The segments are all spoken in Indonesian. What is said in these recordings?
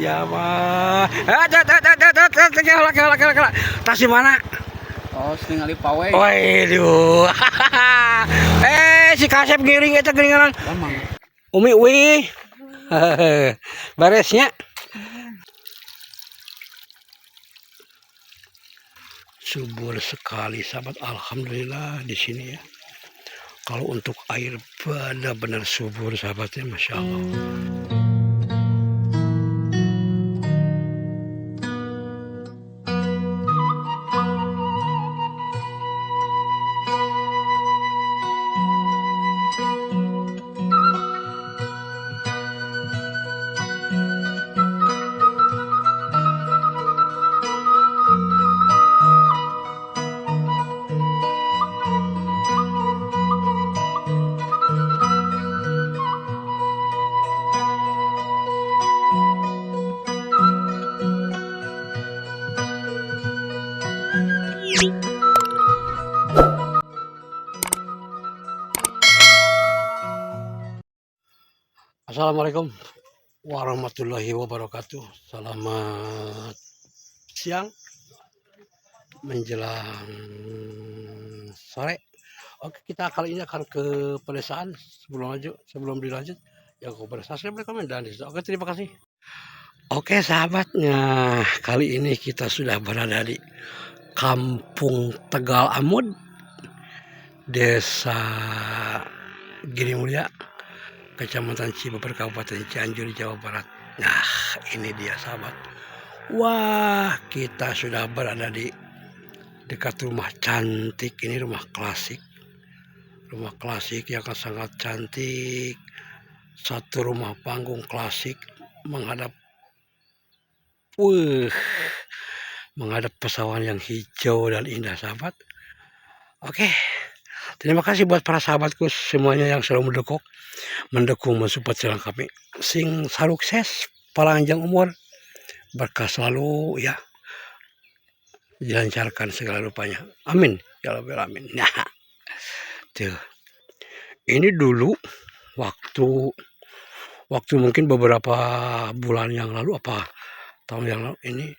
siapa? Tas di mana? Oh, ningali pawe. Waduh. Si Kasep giring eta geringan. Emang. Umi wih. Baresnya. Subur sekali sahabat, alhamdulillah di sini ya. Kalau untuk air benar-benar subur sahabatnya, masya Allah. Assalamualaikum warahmatullahi wabarakatuh. Selamat siang menjelang sore. Oke, kita kali ini akan ke pedesaan. Sebelum dilanjut ya ke pedesaan, saya rekomend dan oke, terima kasih. Oke sahabatnya, kali ini kita sudah berada di Kampung Tegal Amud, Desa Girimulya, Kecamatan Cibeber, Kabupaten Cianjur, Jawa Barat. Nah, ini dia sahabat. Wah, kita sudah berada di dekat rumah cantik. Ini rumah klasik. Rumah klasik yang sangat cantik. Satu rumah panggung klasik menghadap pesawahan yang hijau dan indah sahabat. Oke. Terima kasih buat para sahabatku semuanya yang selalu mendukung mensupport channel kami. Sing sukses, panjang umur, berkah selalu ya, dilancarkan segala rupanya. Amin ya rabbal alamin. Nah, tuh. Ini dulu waktu mungkin beberapa bulan yang lalu, apa tahun yang lalu, ini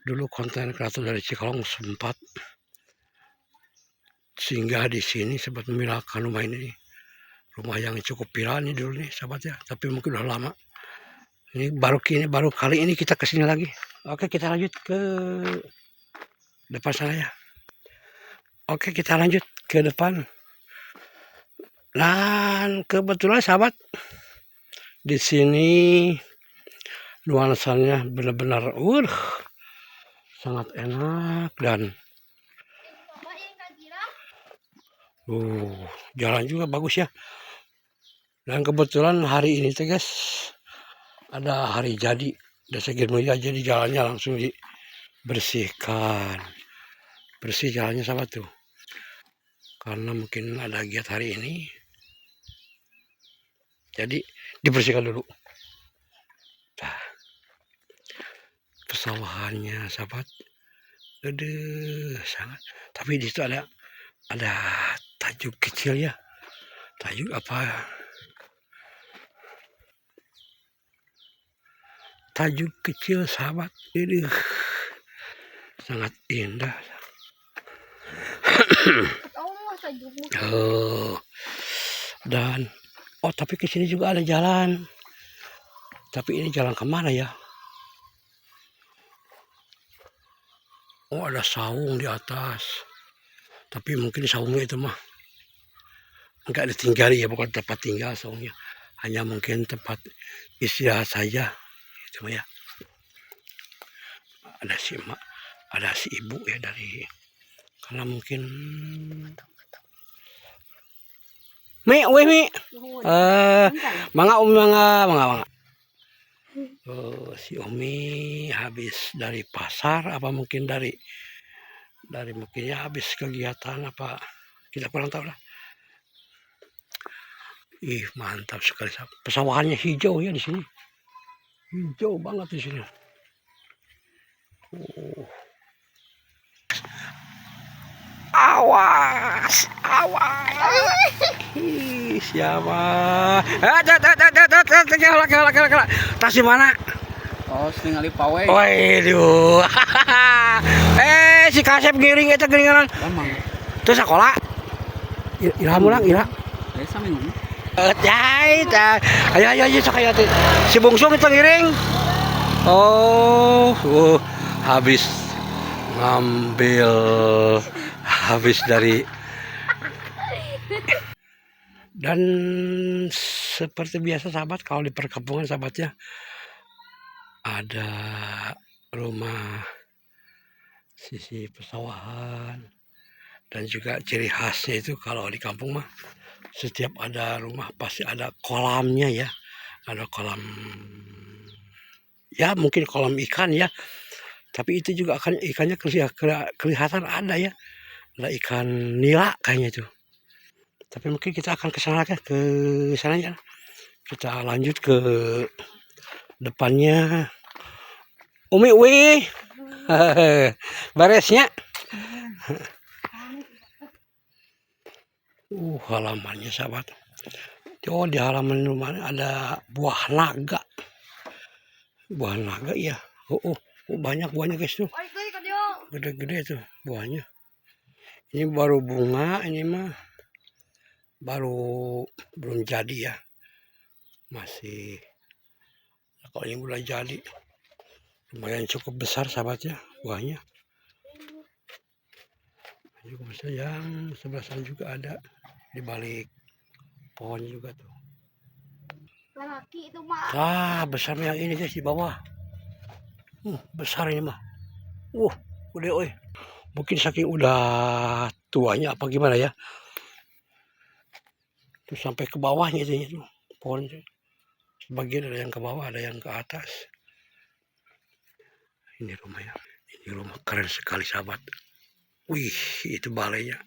dulu konten kreator dari Cikalong sempat singgah di sini, sempat memilahkan rumah ini. Rumah yang cukup viral nih dulu nih sahabat ya, tapi mungkin udah lama. Ini baru kali ini kita kesini lagi. Oke, kita lanjut ke depan sana ya. Oke, kita lanjut ke depan. Dan kebetulan sahabat, di sini nuansanya benar-benar sangat enak dan jalan juga bagus ya. Dan kebetulan hari ini tuh guys, ada hari jadi Desa Girimulya, jadi jalannya langsung dibersihkan. Bersih jalannya sahabat tuh, karena mungkin ada giat hari ini, jadi dibersihkan dulu. Nah, pesawahannya sahabat, sangat. Tapi di situ ada tajuk kecil ya. Tajuk apa? Tajuk kecil sahabat. Ini sangat indah. Dan tapi ke sini juga ada jalan. Tapi ini jalan kemana ya? Oh, ada saung di atas. Tapi mungkin saungnya itu mah enggak ditinggali ya, bukan tempat tinggal saungnya. Hanya mungkin tempat istirahat saja. Itu ya. Ada si ibu ya, dari karena mungkin mangga. Si Umi habis dari pasar, apa mungkin dari mungkin ya habis kegiatan apa, kita kurang tahu lah. Ih, mantap sekali. Pesawahannya hijau ya di sini. Hijau banget di sini. Awas. Ih, siapa? Tas di mana? Oh, ningali pawai. Waduh. Si Kasep giring eta geringan. Gampang. Terus sekolah. Ilham ulang, ilham. Saya saminggu. Ayo sok aya teh. Si bungsu kita ngiring. Oh, habis ngambil dari dan seperti biasa sahabat, kalau di perkampungan sahabatnya ada rumah sisi pesawahan dan juga ciri khasnya itu kalau di kampung mah setiap ada rumah pasti ada kolamnya ya, ada kolam ya, mungkin kolam ikan ya, tapi itu juga akan ikannya kelihatan ada ya, ada ikan nila kayaknya itu. Tapi mungkin kita akan ke sananya, kita lanjut ke depannya. Umi wih baresnya. Halamannya sahabat. Oh, di halaman rumahnya ada buah naga. Buah naga ya. Banyak buahnya guys tuh. Gede-gede tuh buahnya. Ini baru bunga, ini mah baru belum jadi ya. Masih, kalau ini udah jadi lumayan cukup besar sahabatnya buahnya. Cukup besar, yang sebelah sana juga ada di balik pohon juga tuh. Laki itu mah. Besar yang ini guys di bawah. Besar ini mah. Udah mungkin saking udah tuanya apa gimana ya. Tuh sampai ke bawahnya itu pohon. Sebagian ada yang ke bawah, ada yang ke atas. Ini rumahnya. Ini rumah keren sekali sahabat. Wih, itu balainya.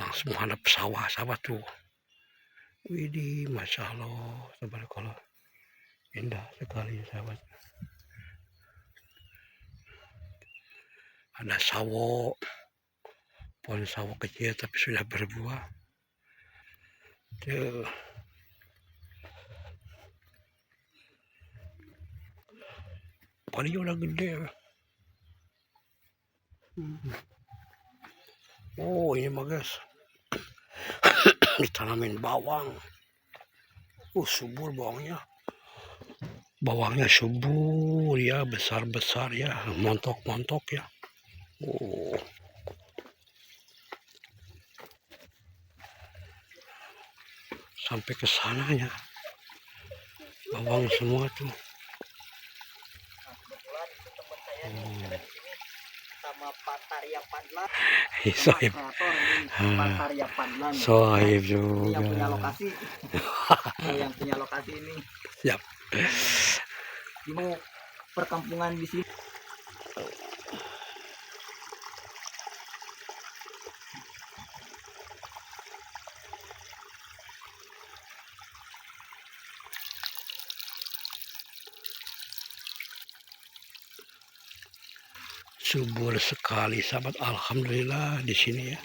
Langsung hadap sawah sahabat tuh. Widih, masya Allah, tabarakallah, indah sekali sahabat. Ada sawo, pohon sawo kecil tapi sudah berbuah. Tuh. Pohonnya udah gede. Oh, ini mah guys. Ditanamin bawang. Subur bawangnya. Bawangnya subur ya, besar-besar ya, montok-montok ya. Sampai ke sananya. Bawang semua tuh. Sama Pak Tarya Padlan. Sohib. Pak Tarya Padlan. Sohib juga. Yang punya lokasi. Yang punya lokasi ini. Siap. Gimana perkampungan di sini? Subur sekali sahabat, alhamdulillah di sini ya.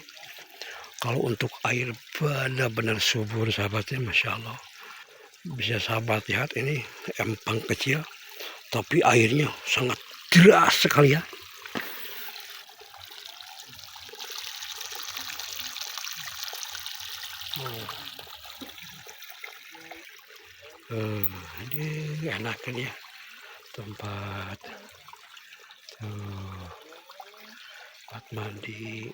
Kalau untuk air benar-benar subur sahabatnya, masya Allah. Bisa sahabat lihat ini empang kecil, tapi airnya sangat deras sekali ya. Ini enaknya tempat tempat mandi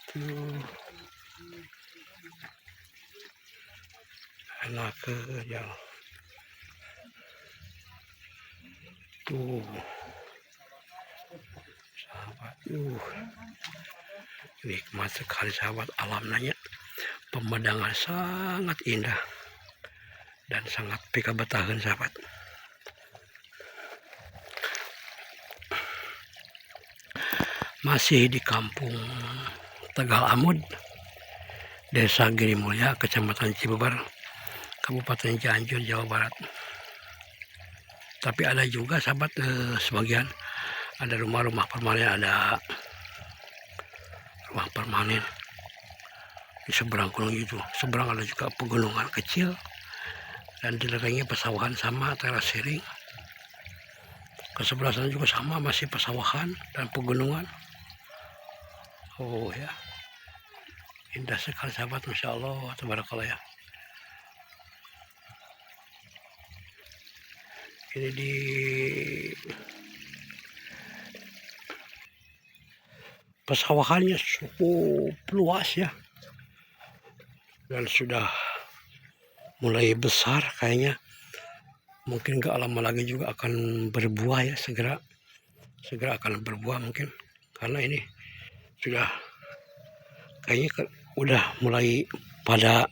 tuh, enak ya tuh sahabat. Nikmat sekali sahabat, alamnya pemandangan sangat indah dan sangat pikabetahan sahabat. Masih di kampung Tegal Amud, Desa Girimulya, Kecamatan Cibeber, Kabupaten Cianjur, Jawa Barat. Tapi ada juga sahabat sebagian ada rumah-rumah permanen, ada rumah permanen di seberang gunung itu. Seberang ada juga pegunungan kecil dan di belakangnya pesawahan sama teras sharing. Ke sebelah sana juga sama, masih pesawahan dan pegunungan. Oh ya, indah sekali sahabat, masya Allah, tabarakallah ya. Ini di pesawahannya cukup luas ya, dan sudah mulai besar kayaknya. Mungkin gak lama lagi juga akan berbuah ya, segera akan berbuah mungkin, karena ini sudah kayaknya udah mulai pada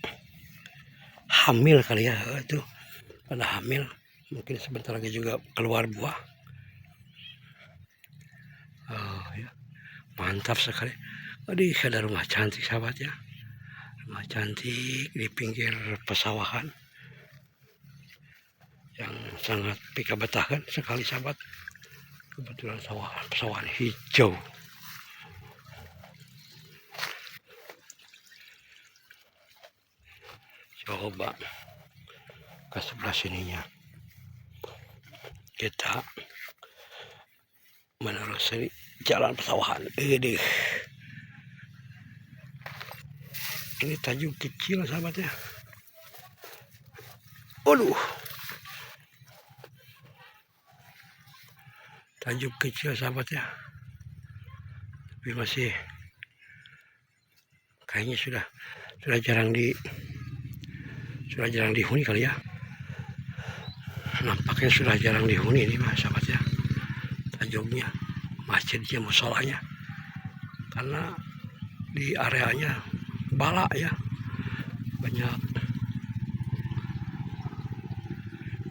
hamil kali ya, itu pada hamil, mungkin sebentar lagi juga keluar buah. Oh ya, mantap sekali. Aduh, ada rumah cantik sahabat ya, rumah cantik di pinggir pesawahan yang sangat pikabetakan sekali sahabat. Kebetulan pesawahan hijau. Coba ke sebelah sininya, kita menelusuri jalan pesawahan. Ini tajuk kecil sahabat ya. Aduh, tajuk kecil sahabat ya, tapi masih kayaknya sudah jarang dihuni kali ya. Nampaknya sudah jarang dihuni ini mas sahabat ya, tajuknya, masjidnya, musolanya, karena di areanya bala ya,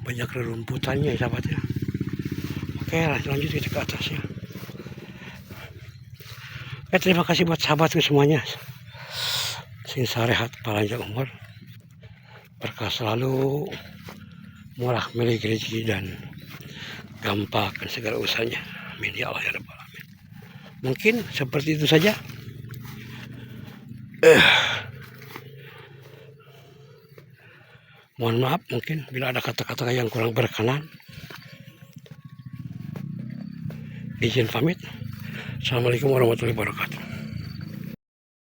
banyak rerumputannya ya sahabat ya. Oke, lanjut kita ke atasnya. Terima kasih buat sahabatku semuanya, sing sarehat, panjang umur, berkah selalu, murah milik rezeki dan gampangkan segala usahanya. Amin ya Allah ya Rabbal alamin. Mungkin seperti itu saja. Mohon maaf mungkin bila ada kata-kata yang kurang berkenan. Izin pamit. Assalamualaikum warahmatullahi wabarakatuh.